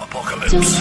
Apocalypse.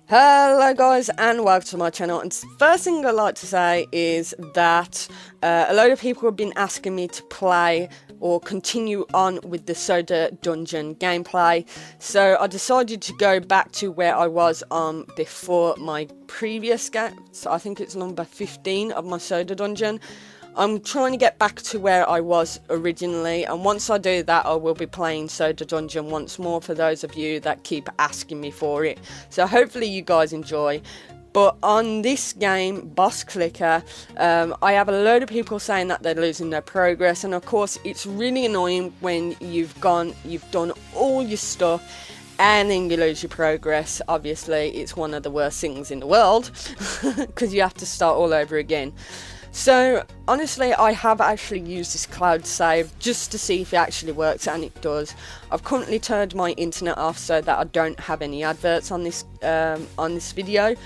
Hello guys and welcome to my channel, and first thing I'd like to say is that a load of people have been asking me to play or continue on with the Soda Dungeon gameplay, so I decided to go back to where I was on before my previous game. So I think it's number 15 of my Soda Dungeon. I'm trying to get back to where I was originally, and once I do that I will be playing Soda Dungeon once more for those of you that keep asking me for it. So hopefully you guys enjoy. But on this game, Boss Clicker, I have a load of people saying that they're losing their progress, and of course it's really annoying when you've done all your stuff and then you lose your progress. Obviously it's one of the worst things in the world because you have to start all over again. So honestly, I have actually used this cloud save just to see if it actually works, and it does. I've currently turned my internet off so that I don't have any adverts on this video.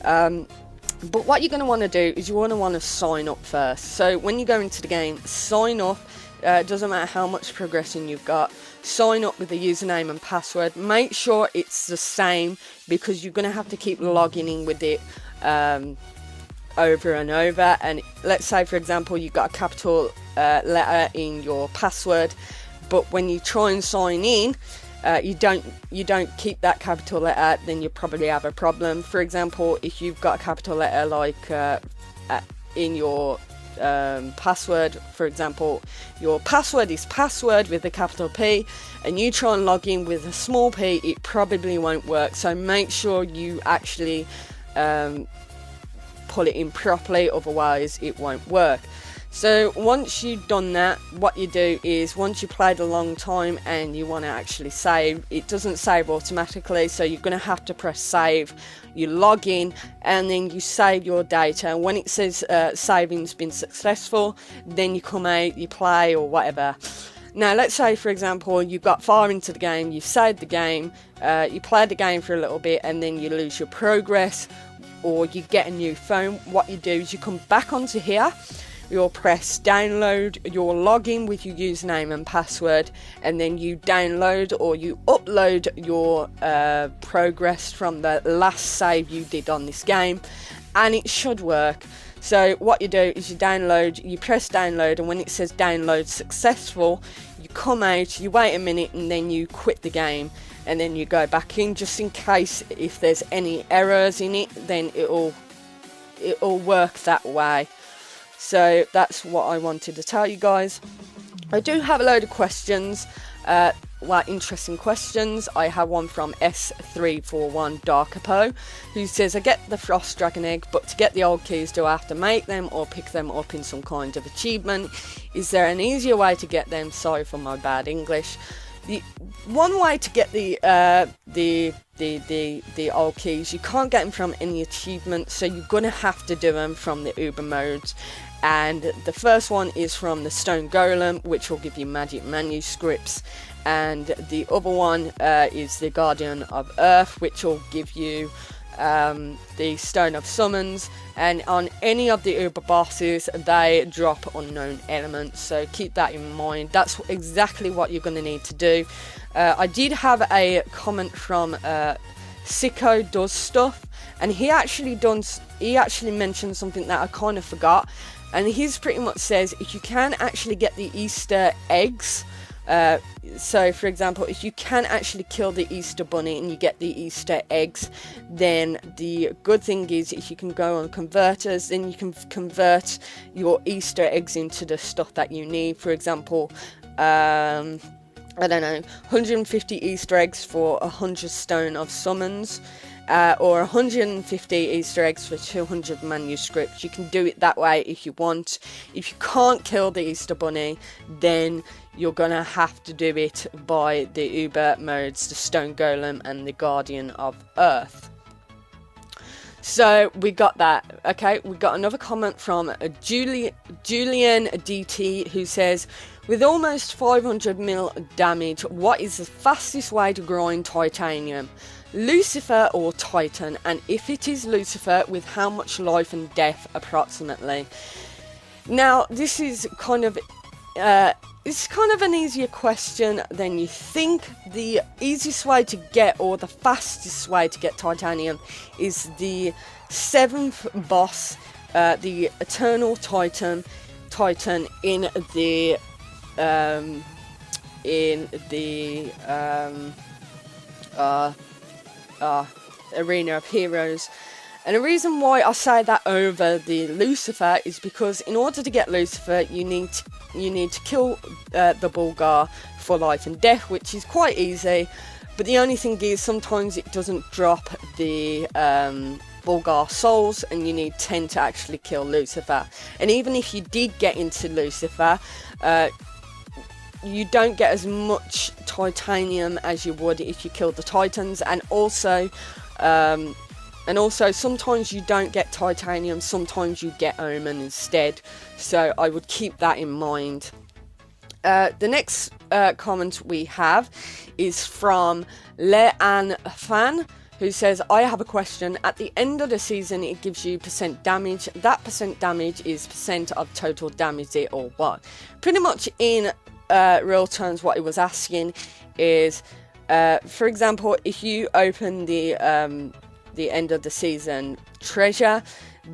But what you're going to want to do is you want to sign up first. So when you go into the game, sign up. It doesn't matter how much progression you've got. Sign up with the username and password. Make sure it's the same because you're going to have to keep logging in with it over and over. And let's say for example you got a capital letter in your password, but when you try and sign in you don't keep that capital letter, then you probably have a problem. For example, if you've got a capital letter like in your password, for example your password is password with a capital P and you try and log in with a small p, it probably won't work. So make sure you actually put it in properly, otherwise it won't work. So once you've done that, what you do is once you played a long time and you want to actually save, it doesn't save automatically, so you're going to have to press save. You log in and then you save your data, and when it says saving's been successful, then you come out, you play or whatever. Now let's say for example you got far into the game, you saved the game, you played the game for a little bit and then you lose your progress or you get a new phone. What you do is you come back onto here, you'll press download, you'll log in with your username and password, and then you download or you upload your progress from the last save you did on this game, and it should work. So what you do is you download, you press download, and when it says download successful, you come out, you wait a minute, and then you quit the game, and then you go back in just in case if there's any errors in it, then it'll work that way. So that's what I wanted to tell you guys. I do have a load of questions, interesting questions. I have one from S341 Darkapo, who says, I get the Frost Dragon Egg, but to get the old keys, do I have to make them or pick them up in some kind of achievement? Is there an easier way to get them? Sorry for my bad English. The one way to get the old keys, you can't get them from any achievement, so you're gonna have to do them from the Uber modes. And the first one is from the Stone Golem, which will give you magic manuscripts, and the other one is the Guardian of Earth, which will give you the Stone of Summons. And on any of the Uber bosses they drop unknown elements, so keep that in mind. That's exactly what you're going to need to do. I did have a comment from Sicko Does Stuff, and he actually mentioned something that I kind of forgot, and he's pretty much says if you can actually get the Easter eggs, so for example if you can actually kill the Easter bunny and you get the Easter eggs, then the good thing is if you can go on converters, then you can convert your Easter eggs into the stuff that you need. For example, I don't know, 150 Easter eggs for 100 Stone of Summons, or 150 Easter eggs for 200 manuscripts. You can do it that way if you want. If you can't kill the Easter bunny, then you're gonna have to do it by the Uber modes, the Stone Golem and the Guardian of Earth. So we got that. Okay, we got another comment from Julian DT, who says, with almost 500 mil damage, what is the fastest way to grind titanium? Lucifer or Titan? And if it is Lucifer, with how much life and death approximately? Now, this is kind of it's kind of an easier question than you think. The easiest way to get, or the fastest way to get titanium, is the 7th boss, the Eternal Titan in the Arena of Heroes. And the reason why I say that over the Lucifer is because in order to get Lucifer, you need to kill the Bulgar for life and death, which is quite easy. But the only thing is, sometimes it doesn't drop the Bulgar souls, and you need 10 to actually kill Lucifer. And even if you did get into Lucifer, you don't get as much titanium as you would if you killed the Titans. And also sometimes you don't get titanium, sometimes you get Omen instead. So I would keep that in mind. The next comment we have is from Leanne Fan, who says, I have a question. At the end of the season, it gives you % damage. That % damage is % of total damage, or what? Pretty much in real terms, what it was asking is, for example, if you open the end of the season treasure,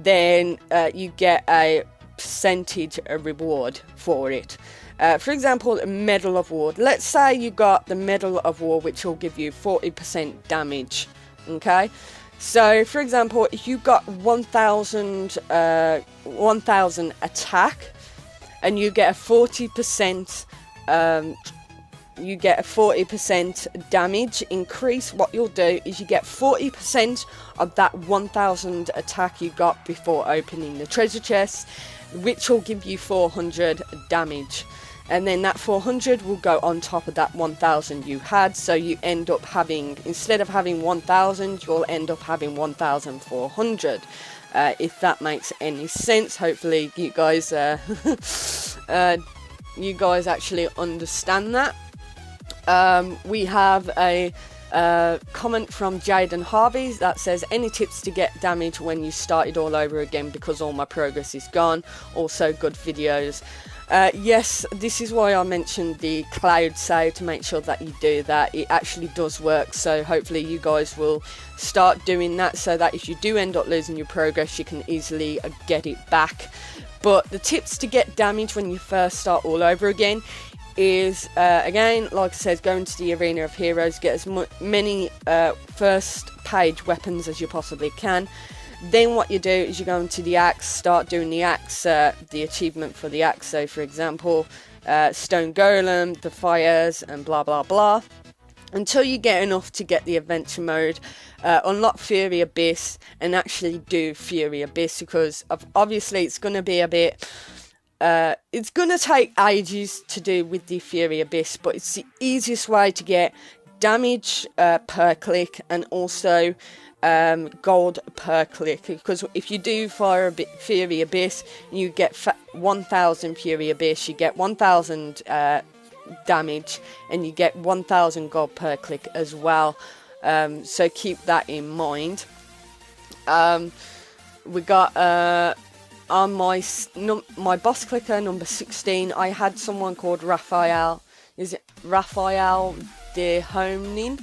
then you get a percentage reward for it. For example, a Medal of War. Let's say you got the Medal of War, which will give you 40% damage. Okay, so for example, if you got 1000 attack, and you get a 40% damage increase, what you'll do is you get 40% of that 1000 attack you got before opening the treasure chest, which will give you 400 damage. And then that 400 will go on top of that 1000 you had, so you end up having, instead of having 1000, you'll end up having 1400. If that makes any sense. Hopefully you guys actually understand that. We have a comment from Jaden Harvey that says, any tips to get damage when you started all over again because all my progress is gone? Also good videos. Yes, this is why I mentioned the cloud save, to make sure that you do that. It actually does work, so hopefully you guys will start doing that, so that if you do end up losing your progress, you can easily get it back. But the tips to get damage when you first start all over again is, again, like I said, go into the Arena of Heroes, get as many first page weapons as you possibly can. Then what you do is you go into the axe, start doing the axe, the achievement for the axe. So for example, Stone Golem, the fires, and blah blah blah, until you get enough to get the adventure mode, unlock Fury Abyss, and actually do Fury Abyss, because obviously it's going to be a bit, it's going to take ages to do with the Fury Abyss, but it's the easiest way to get damage per click, and also gold per click, because if you do Fury Abyss, you get 1000 Fury Abyss, you get 1000 damage, and you get 1000 gold per click as well. So keep that in mind. We got on my boss clicker number 16, I had someone called Raphael. Is it Raphael de Homenin,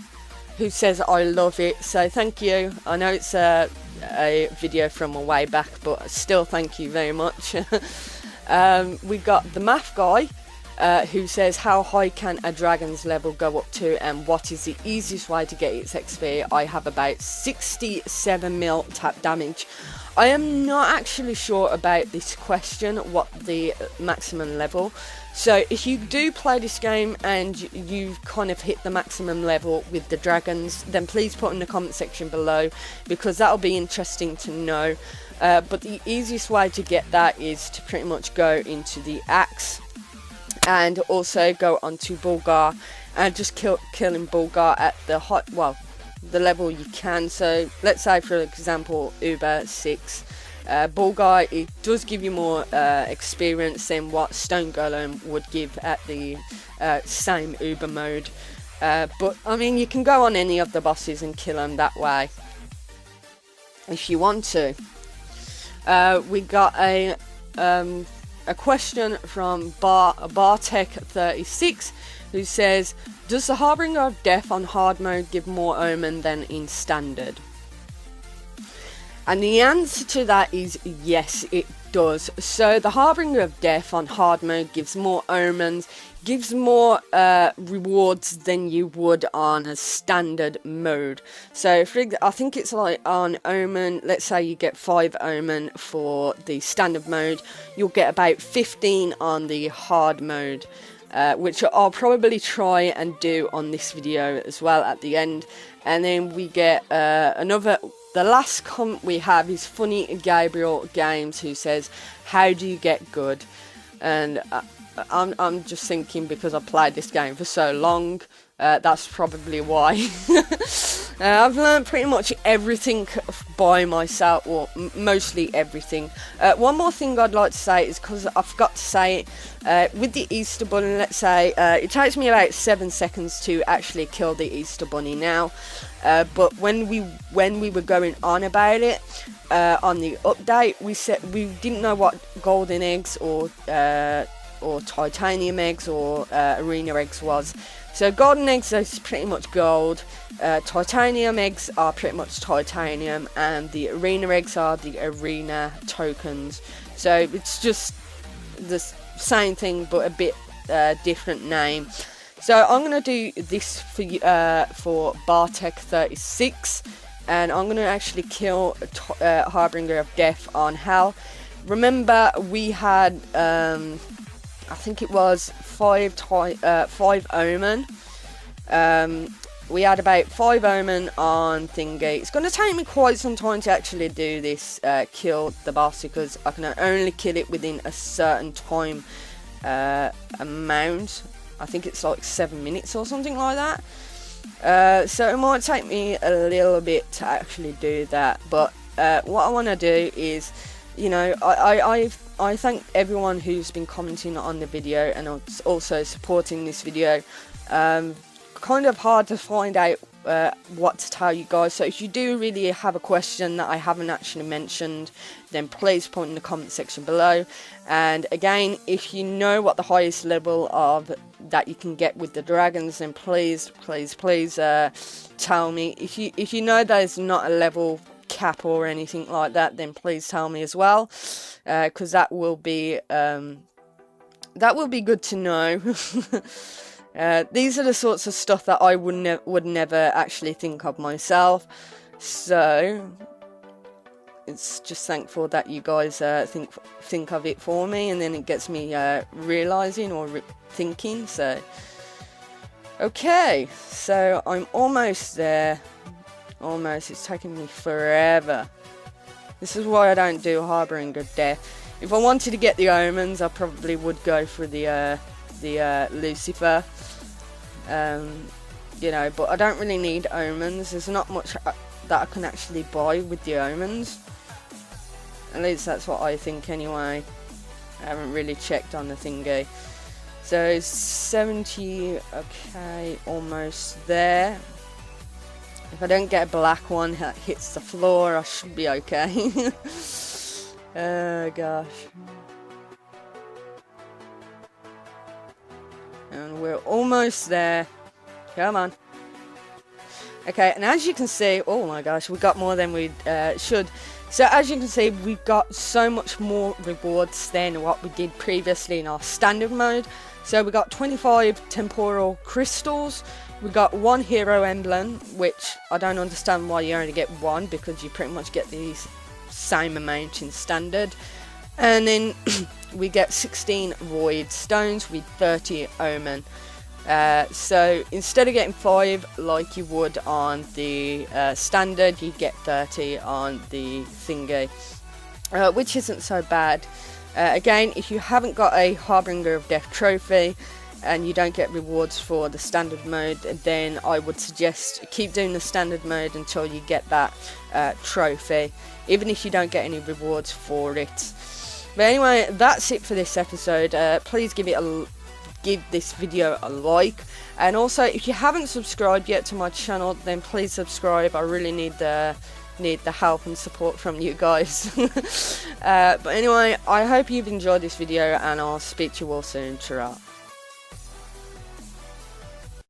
who says I love it, so thank you. I know it's a video from a way back, but still thank you very much. We got the math guy, who says, how high can a dragon's level go up to, and what is the easiest way to get its XP? I have about 67 mil tap damage. I am not actually sure about this question, what the maximum level. So if you do play this game and you've kind of hit the maximum level with the dragons, then please put in the comment section below, because that'll be interesting to know. But the easiest way to get that is to pretty much go into the axe, and also go onto Bulgar and just killing Bulgar at the the level you can. So let's say, for example, Uber 6. Bulgar, it does give you more experience than what Stone Golem would give at the same Uber mode. But I mean, you can go on any of the bosses and kill them that way if you want to. We got a a question from Bartek36, who says, does the Harbinger of Death on hard mode give more omen than in standard? And the answer to that is yes, it does. So the Harbinger of Death on hard mode gives more omens, gives more rewards than you would on a standard mode. So I think it's like on omen, let's say you get 5 omen for the standard mode, you'll get about 15 on the hard mode. Which I'll probably try and do on this video as well at the end. And then we get the last comment we have is Funny Gabriel Games, who says, how do you get good? And I'm just thinking, because I played this game for so long, that's probably why. I've learned pretty much everything by myself, or mostly everything. One more thing I'd like to say is, because I forgot to say it, with the Easter Bunny, let's say, it takes me about 7 seconds to actually kill the Easter Bunny now. But when we were going on about it, on the update, we didn't know what golden eggs or titanium eggs or arena eggs was. So golden eggs is pretty much gold, titanium eggs are pretty much titanium, and the arena eggs are the arena tokens. So it's just the same thing but a bit different name. So I'm going to do this for Bartek36, and I'm going to actually kill Harbinger of Death on Hell. Remember, we had I think it was 5 omen. We had about 5 omen on thingy. It's going to take me quite some time to actually do this, kill the boss, because I can only kill it within a certain time amount. I think it's like 7 minutes or something like that. So it might take me a little bit to actually do that. But what I want to do is, you know, I thank everyone who's been commenting on the video and also supporting this video. Kind of hard to find out what to tell you guys, so if you do really have a question that I haven't actually mentioned, then please put in the comment section below. And again, if you know what the highest level of that you can get with the dragons, then please tell me. If you know there's not a level cap or anything like that, then please tell me as well, because that will be good to know. These are the sorts of stuff that I would never actually think of myself, so it's just thankful that you guys think of it for me, and then it gets me realizing or thinking. So okay, so I'm almost there. Almost. It's taking me forever. This is why I don't do Harbinger of Death. If I wanted to get the omens, I probably would go for the Lucifer. You know, but I don't really need omens. There's not much that I can actually buy with the omens. At least that's what I think anyway. I haven't really checked on the thingy. So 70, okay, almost there. If I don't get a black one that hits the floor, I should be okay. Oh gosh. And we're almost there. Come on. Okay, and as you can see, oh my gosh, we got more than we should. So as you can see, we've got so much more rewards than what we did previously in our standard mode. So we got 25 temporal crystals. We got 1 hero emblem, which I don't understand why you only get 1, because you pretty much get the same amount in standard. And then we get 16 void stones with 30 omen. So instead of getting 5 like you would on the standard, you get 30 on the thingy, which isn't so bad. Again, if you haven't got a Harbinger of Death trophy and you don't get rewards for the standard mode, then I would suggest keep doing the standard mode until you get that trophy, even if you don't get any rewards for it. But anyway, that's it for this episode. Please give this video a like, and also if you haven't subscribed yet to my channel, then please subscribe. I really need need the help and support from you guys. But anyway, I hope you've enjoyed this video, and I'll speak to you all soon. Ta-ra.